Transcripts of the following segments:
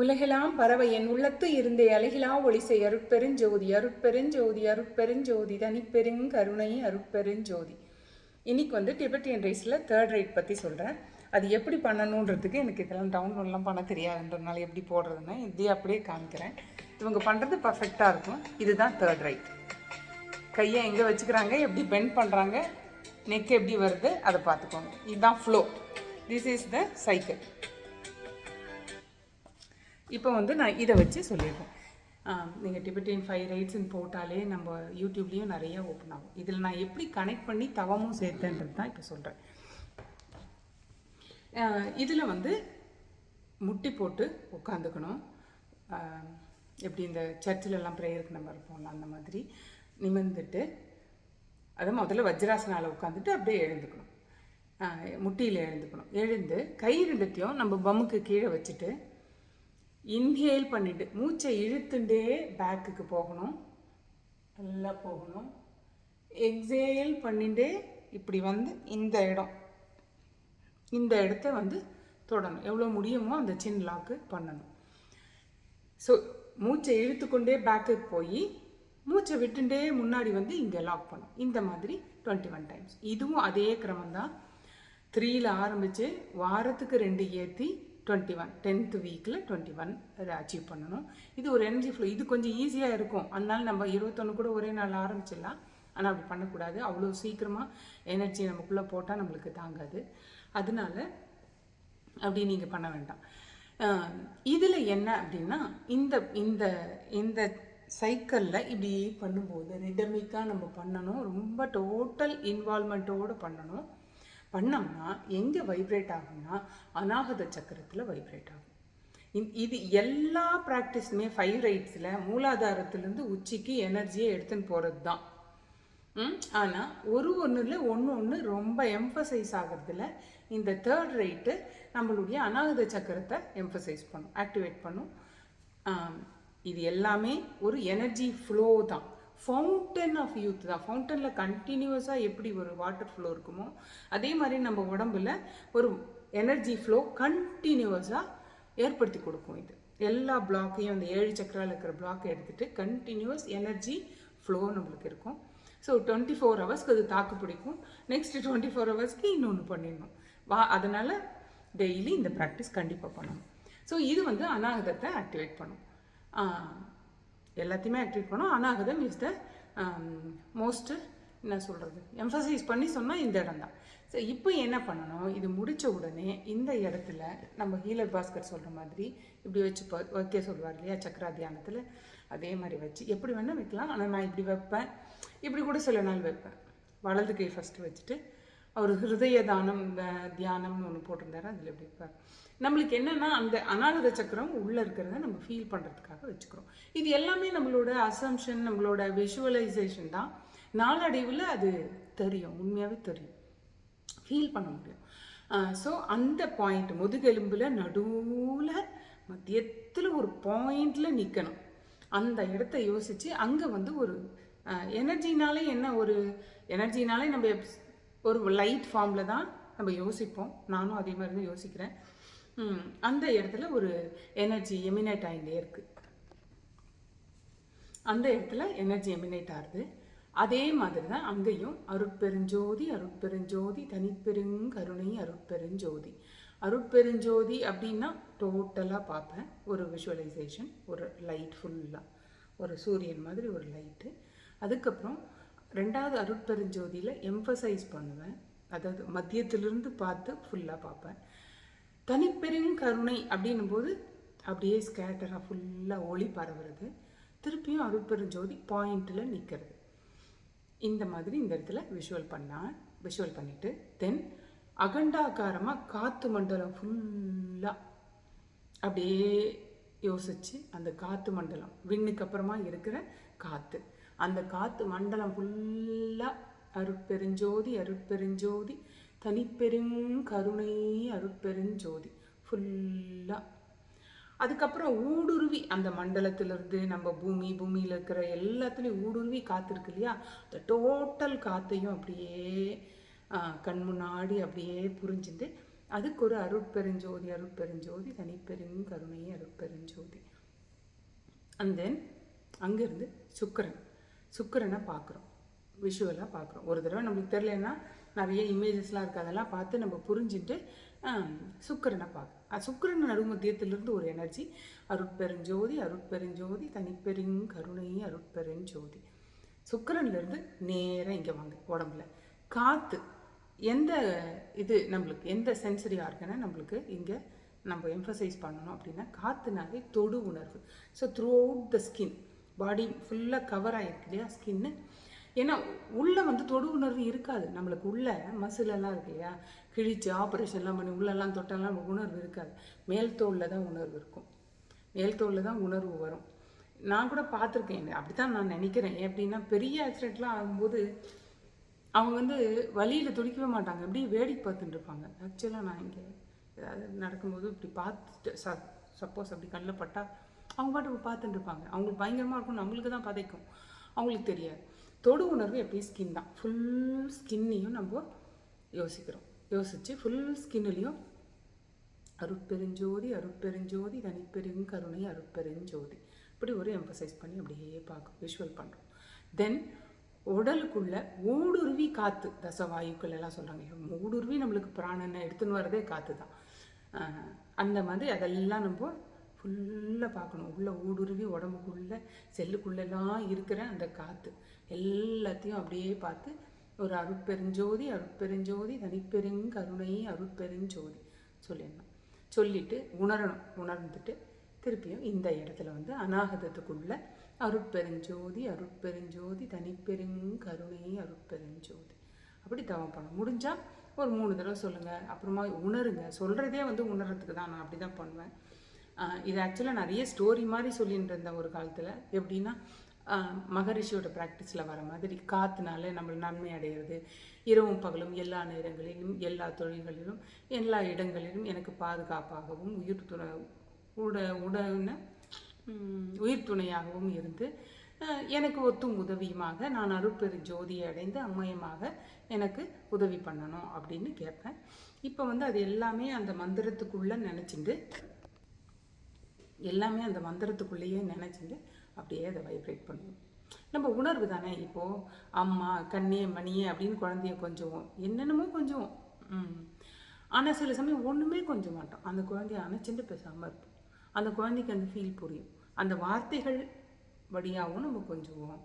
உலகெலாம் பறவை என் உள்ளத்து இருந்தே அழகிலா ஒளிசை அருட்பெருஞ்சோதி அருட்பெருஞ்சோதி அருட்பெருஞ்சோதி தனிப்பெருங்கருணை அருட்பெருஞ்சோதி. இன்னைக்கு டிபெட்டியன் ரைஸில் தேர்ட் ரைட் பற்றி சொல்கிறேன். அது எப்படி பண்ணணுன்றதுக்கு எனக்கு இதெல்லாம் டவுன்லோட்லாம் பண்ண தெரியாதுன்றதுனால எப்படி போடுறதுன்னா இதே அப்படியே காமிக்கிறேன். இவங்க பண்ணுறது பர்ஃபெக்டாக இருக்கும். இதுதான் தேர்ட் ரைட். கையை எங்கே வச்சுக்கிறாங்க, எப்படி பெண்ட் பண்ணுறாங்க, நெக் எப்படி வருது அதை பார்த்துக்கோங்க. இதுதான் flow. This is the cycle. இப்போ நான் இதை வச்சு சொல்லியிருக்கேன். நீங்கள் டிபெட்டியன் 5 ரைட்ஸ்ன்னு போட்டாலே நம்ம யூடியூப்லேயும் நிறைய ஓப்பன் ஆகும். இதில் நான் எப்படி கனெக்ட் பண்ணி தவமும் சேர்த்தேன்றது தான் இப்போ சொல்கிறேன். இதில் முட்டி போட்டு உட்காந்துக்கணும். எப்படி இந்த சர்ச்சிலெல்லாம் ப்ரேயருக்கு நம்ம இருப்போம்ல அந்த மாதிரி நிமிர்ந்துட்டு, அதை முதல்ல வஜ்ராசனால உட்காந்துட்டு அப்படியே எழுந்துக்கணும். முட்டியில் எழுந்துக்கணும். எழுந்து கை ரெண்டுத்தையும் நம்ம பம்முக்கு கீழே வச்சுட்டு இன்ஹேல் பண்ணிட்டு மூச்சை இழுத்துட்டே பேக்குக்கு போகணும், நல்லா போகணும். எக்ஸேல் பண்ணிட்டே இப்படி இந்த இடத்த தொடணும். எவ்வளோ முடியுமோ அந்த சின் லாக்கு பண்ணணும். ஸோ மூச்சை இழுத்துக்கொண்டே பேக்குக்கு போய் மூச்சை விட்டுட்டே முன்னாடி இங்கே லாக் பண்ணும். இந்த மாதிரி 21 டைம்ஸ். இதுவும் அதே கிரமம் தான். 3ல் ஆரம்பித்து வாரத்துக்கு 2 ஏற்றி 21 10th வீக்கில் 21 அதை அச்சீவ் பண்ணணும். இது ஒரு எனர்ஜி ஃப்ளோ. இது கொஞ்சம் ஈஸியாக இருக்கும். அதனால நம்ம 21 கூட ஒரே நாள் ஆரம்பிச்சிடலாம். ஆனால் அப்படி பண்ணக்கூடாது. அவ்வளோ சீக்கிரமாக எனர்ஜி நமக்குள்ளே போட்டால் நம்மளுக்கு தாங்காது. அதனால அப்படி நீங்கள் பண்ண வேண்டாம். இதில் என்ன அப்படின்னா இந்த இந்த இந்த சைக்கிளில் இப்படி பண்ணும்போது ரிதமிக்காக நம்ம பண்ணணும். ரொம்ப டோட்டல் இன்வால்மெண்ட்டோடு பண்ணணும். பண்ணோம்னா எங்கே வைப்ரேட் ஆகும்னா அநாகத சக்கரத்தில் வைப்ரேட் ஆகும். இது எல்லா ப்ராக்டிஸுமே 5 ரைட்ஸில் மூலாதாரத்துலேருந்து உச்சிக்கு எனர்ஜியை எடுத்துன்னு போகிறது தான். ஆனால் ஒன்றில் ஒன்று ரொம்ப எம்ஃபசைஸ் ஆகிறதுல இந்த தேர்ட் ரைட்டு நம்மளுடைய அநாகத சக்கரத்தை எம்ஃபசைஸ் பண்ணும், ஆக்டிவேட் பண்ணும். இது எல்லாமே ஒரு எனர்ஜி ஃப்ளோ தான். ஃபவுண்டன் ஆஃப் யூத் தான். ஃபவுண்டனில் கண்டினியூஸாக எப்படி ஒரு வாட்டர் ஃப்ளோ இருக்குமோ அதே மாதிரி நம்ம உடம்புல ஒரு எனர்ஜி ஃப்ளோ கண்டினியூஸாக ஏற்படுத்தி கொடுக்கும். இது எல்லா பிளாக்கையும் அந்த 7 சக்கரால் இருக்கிற பிளாக்கை எடுத்துகிட்டு கண்டினியூஸ் எனர்ஜி ஃப்ளோ நம்மளுக்கு இருக்கும். ஸோ 24 ஹவர்ஸ்க்கு அது தாக்கு பிடிக்கும். நெக்ஸ்ட் 24 ஹவர்ஸ்க்கு இன்னொன்று பண்ணிடணும். அதனால் டெய்லி இந்த ப்ராக்டிஸ் கண்டிப்பாக பண்ணணும். ஸோ இது அநாகதத்தை ஆக்டிவேட் பண்ணும். எல்லாத்தையுமே ஆக்டிவேட் பண்ணோம். அநாகதம் இஸ் த மோஸ்ட் என்ன சொல்கிறது எம்ஃபசைஸ் பண்ணி சொன்னால் இந்த இடம் தான். ஸோ இப்போ என்ன பண்ணணும், இது முடித்த உடனே இந்த இடத்துல நம்ம ஹீலர் பாஸ்கர் சொல்கிற மாதிரி இப்படி வச்சு வைக்க சொல்லுவார் இல்லையா சக்கரா தியானத்தில், அதே மாதிரி வச்சு எப்படி வேணால் வைக்கலாம். ஆனால் நான் இப்படி வைப்பேன், இப்படி கூட சில நாள் வைப்பேன். வலது கை ஃபஸ்ட்டு வச்சுட்டு அவர் ஹிருதய தானம் தியானம்னு ஒன்று போட்டிருந்தாரு, அதில் எப்படி வைப்பார். நம்மளுக்கு என்னென்னா அந்த அநாகத சக்கரம் உள்ளே இருக்கிறத நம்ம ஃபீல் பண்ணுறதுக்காக வச்சுக்கிறோம். இது எல்லாமே நம்மளோட அசம்ஷன், நம்மளோட விஷுவலைசேஷன் தான். நாளடைவில் அது தெரியும், உண்மையாகவே தெரியும், ஃபீல் பண்ண முடியும். ஸோ அந்த பாயிண்ட் முதுகெலும்பில் நடுவில் மத்தியத்தில் ஒரு பாயிண்டில் நிற்கணும். அந்த இடத்த யோசித்து அங்கே ஒரு எனர்ஜினாலே என்ன, ஒரு எனர்ஜினாலே நம்ம ஒரு லைட் ஃபார்மில் தான் நம்ம யோசிப்போம். நானும் அதே மாதிரி தான் யோசிக்கிறேன். அந்த இடத்துல ஒரு எனர்ஜி எமினேட் ஆகிட்டே இருக்குது. அந்த இடத்துல எனர்ஜி எமினேட் ஆகுது. அதே மாதிரி தான் அங்கேயும் அருட்பெருஞ்சோதி அருட்பெருஞ்சோதி தனிப்பெருங்கருணை அருட்பெருஞ்சோதி. அருட்பெருஞ்சோதி அப்படின்னா டோட்டலாக பார்ப்பேன். ஒரு விஷுவலைசேஷன், ஒரு லைட் ஃபுல்லாக ஒரு சூரியன் மாதிரி ஒரு லைட்டு. அதுக்கப்புறம் 2வது அருட்பெருஞ்சோதியில் எம்ஃபசைஸ் பண்ணுவேன். அதாவது மத்தியத்திலிருந்து பார்த்து ஃபுல்லாக பார்ப்பேன். தனிப்பெருங்கருணை அப்படின்னும் போது அப்படியே ஸ்கேட்டராக ஃபுல்லாக ஒளி பரவுறது. திருப்பியும் அருட்பெருஞ்சோதி பாயிண்டில் நிற்கிறது. இந்த மாதிரி இந்த இடத்துல விஷுவல் பண்ணிவிட்டு தென் அகண்டாகாரமாக காற்று மண்டலம் ஃபுல்லாக அப்படியே யோசித்து அந்த காற்று மண்டலம் விண்ணுக்கு அப்புறமா இருக்கிற காற்று, அந்த காற்று மண்டலம் ஃபுல்லாக அருட்பெருஞ்சோதி அருட்பெருஞ்சோதி தனிப்பெருங்கருணை அருட்பெருஞ்சோதி ஃபுல்லாக. அதுக்கப்புறம் ஊடுருவி அந்த மண்டலத்திலிருந்து நம்ம பூமியில் இருக்கிற எல்லாத்துலேயும் ஊடுருவி காத்திருக்கு இல்லையா, அந்த டோட்டல் காற்றையும் அப்படியே கண் முன்னாடி அப்படியே புரிஞ்சுட்டு அதுக்கு ஒரு அருட்பெருஞ்சோதி அருட்பெருஞ்சோதி தனிப்பெருங்கருணை அருட்பெருஞ்சோதி. அண்ட் தென் அங்கேருந்து சுக்கிரனை பார்க்குறோம், விஷுவலாக பார்க்குறோம். ஒரு தடவை நம்மளுக்கு தெரியலன்னா நிறைய இமேஜஸ்லாம் இருக்குது, அதெல்லாம் பார்த்து நம்ம புரிஞ்சுட்டு சுக்கிரனை பார்க்க. சுக்கிரன் நடுமத்தியத்திலிருந்து ஒரு எனர்ஜி அருட்பெருஞ்சோதி அருட்பெருஞ்சோதி தனிப்பெருங்கருணை அருட்பெருஞ்சோதி. சுக்கிரன்லேருந்து நேராக இங்கே வாங்க. உடம்புல காற்று எந்த இது நம்மளுக்கு எந்த சென்சரி ஆர்கனை நம்மளுக்கு இங்கே நம்ம எம்ஃபசைஸ் பண்ணணும் அப்படின்னா காற்றுனாலே தொடு உணர்வு. So throughout the skin, body ஃபுல்லாக கவர் ஆகிருக்கு இல்லையா ஸ்கின்னு. ஏன்னா உள்ளே வந்து தொடு உணர்வு இருக்காது நம்மளுக்கு. உள்ள மசிலெல்லாம் இருக்கு இல்லையா, கிழிச்சு ஆப்ரேஷன்லாம் பண்ணி உள்ளெல்லாம் தொட்டெல்லாம் உணர்வு இருக்காது. மேல் தோலில் தான் உணர்வு இருக்கும், மேல் தோலில் தான் உணர்வு வரும். நான் கூட பார்த்துருக்கேன், அப்படி தான் நான் நினைக்கிறேன். எப்படின்னா பெரிய ஆக்சிடெண்ட்லாம் ஆகும்போது அவங்க வந்து வழியில் துடிக்கவே மாட்டாங்க, எப்படி வேடிக்கை பார்த்துட்டு இருப்பாங்க. ஆக்சுவலாக நான் இங்கே ஏதாவது நடக்கும்போது இப்படி பார்த்துட்டு சப்போஸ் அப்படி கண்ணில் பட்டால் அவங்க பாட்டு பார்த்துட்டு இருப்பாங்க. அவங்களுக்கு பயங்கரமாக இருக்கும், நம்மளுக்கு தான் பதைக்கும், அவங்களுக்கு தெரியாது. தொடு உணர்வு எப்பயும் ஸ்கின் தான். ஃபுல் ஸ்கின்னையும் நம்ம யோசித்து ஃபுல் ஸ்கின்னுலேயும் அருட்பெருஞ்சோதி அருட்பெருஞ்சோதி தனிப்பெருங்கருணை அருட்பெருஞ்சோதி இப்படி ஒரு எம்பசைஸ் பண்ணி அப்படியே பார்க்க விஷுவல் பண்ணுறோம். தென் உடலுக்குள்ள ஊடுருவி காற்று, தசவாயுக்கள் எல்லாம் சொல்கிறாங்க, ஊடுருவி நம்மளுக்கு பிராணனை எடுத்துன்னு வரதே காற்று தான். அந்த மாதிரி அதெல்லாம் நம்ம ஃபுல்லாக பார்க்கணும். உள்ளே ஊடுருவி உடம்புக்குள்ளே செல்லுக்குள்ளெல்லாம் இருக்கிற அந்த காற்று எல்லாத்தையும் அப்படியே பார்த்து ஒரு அருட்பெருஞ்சோதி அருட்பெருஞ்சோதி தனிப்பெருங்கருணை அருட்பெருஞ்சோதி சொல்லிடணும். சொல்லிட்டு உணரணும். உணர்ந்துட்டு திருப்பியும் இந்த இடத்துல வந்து அநாகதத்துக்குள்ள அருட்பெருஞ்சோதி அருட்பெருஞ்சோதி தனிப்பெருங்கருணை அருட்பெருஞ்சோதி அப்படி தவம் பண்ணணும். முடிஞ்சால் ஒரு 3 தடவை சொல்லுங்கள். அப்புறமா உணருங்க. சொல்கிறதே வந்து உணர்றதுக்கு தான். நான் அப்படி தான் பண்ணுவேன். இது ஆக்சுவலாக நிறைய ஸ்டோரி மாதிரி சொல்லிட்டு இருந்தேன் ஒரு காலத்தில். எப்படின்னா மகரிஷியோட ப்ராக்டிஸில் வர மாதிரி காற்றுனால நம்ம நன்மை அடைகிறது, இரவும் பகலும் எல்லா நேரங்களிலும் எல்லா தொழில்களிலும் எல்லா இடங்களிலும் எனக்கு பாதுகாப்பாகவும் உயிர் துணையாகவும் இருந்து எனக்கு ஒத்தும் உதவியுமாக நான் அருட்பெருஞ்சோதியை அடைந்து அம்மயமாக எனக்கு உதவி பண்ணணும் அப்படின்னு கேட்பேன். இப்போ வந்து அது எல்லாமே அந்த மந்திரத்துக்குள்ளே நினச்சிட்டு அப்படியே அதை வைப்ரேட் பண்ணுவோம். நம்ம உணர்வு தானே. இப்போது அம்மா கண்ணே மணியே அப்படின்னு குழந்தைய கொஞ்சுவோம், என்னென்னமோ கொஞ்சுவோம். ஆனால் சில சமயம் ஒன்றுமே கொஞ்ச மாட்டோம். அந்த குழந்தைய அணைச்சிட்டு பேசாமல் இருப்போம். அந்த குழந்தைக்கு அந்த ஃபீல் புரியும். அந்த வார்த்தைகள் வழியாகவும் நம்ம கொஞ்சுவோம்.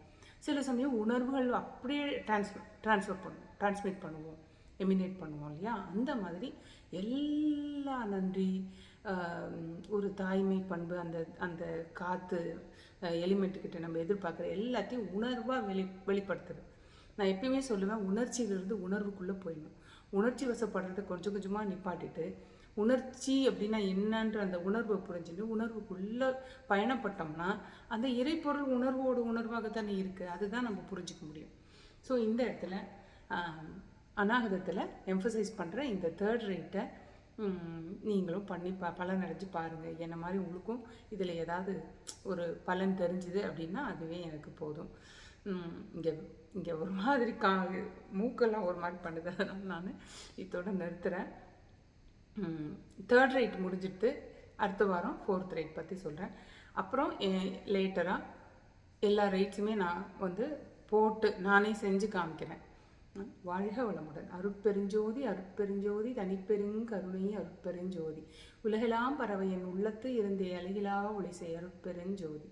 சில சமயம் உணர்வுகள் அப்படியே டிரான்ஸ்மிட் பண்ணுவோம், எமினேட் பண்ணுவோம் இல்லையா. அந்த மாதிரி எல்லா நன்றி, ஒரு தாய்மை பண்பு, அந்த காற்று எலிமெண்ட்டுக்கிட்ட நம்ம எதிர்பார்க்குற எல்லாத்தையும் உணர்வாக வெளிப்படுத்துறது. நான் எப்பயுமே சொல்லுவேன், உணர்ச்சியிலிருந்து உணர்வுக்குள்ளே போயிடணும். உணர்ச்சி வசப்படுறதை கொஞ்சம் கொஞ்சமாக நிப்பாட்டிட்டு உணர்ச்சி அப்படின்னா என்னன்ற அந்த உணர்வை புரிஞ்சுட்டு உணர்வுக்குள்ளே பயணப்பட்டோம்னா அந்த இறைப்பொருள் உணர்வோட உணர்வாகத்தானே இருக்குது. அதுதான் நம்ம புரிஞ்சிக்க முடியும். ஸோ இந்த இடத்துல அநாகதத்தில் எம்ஃபசைஸ் பண்ணுற இந்த 3rd ரேட்டை நீங்களும் பண்ணி பலன் அடைஞ்சு பாருங்கள். என்ன மாதிரி உங்களுக்கும் இதில் ஏதாவது ஒரு பலன் தெரிஞ்சுது அப்படின்னா அதுவே எனக்கு போதும். இங்கே ஒரு மாதிரி மூக்கெல்லாம் ஒரு மாதிரி பண்ணுது, அதனால் நான் இதோட நிறுத்துகிறேன். 3rd ரேட் முடிஞ்சிட்டு அடுத்த வாரம் 4th ரேட் பற்றி சொல்கிறேன். அப்புறம் லேட்டராக எல்லா ரேட்ஸுமே நான் வந்து போட்டு நானே செஞ்சு காமிக்கிறேன். வாழ்க வளமுடன். அருட்பெருஞ்சோதி அருட்பெருஞ்சோதி தனிப்பெருங்கருணை அருட்பெருஞ்சோதி உலகெல்லாம் பறவை என் உள்ளத்து இருந்தே அழகிலா ஒளிசை அருட்பெருஞ்சோதி.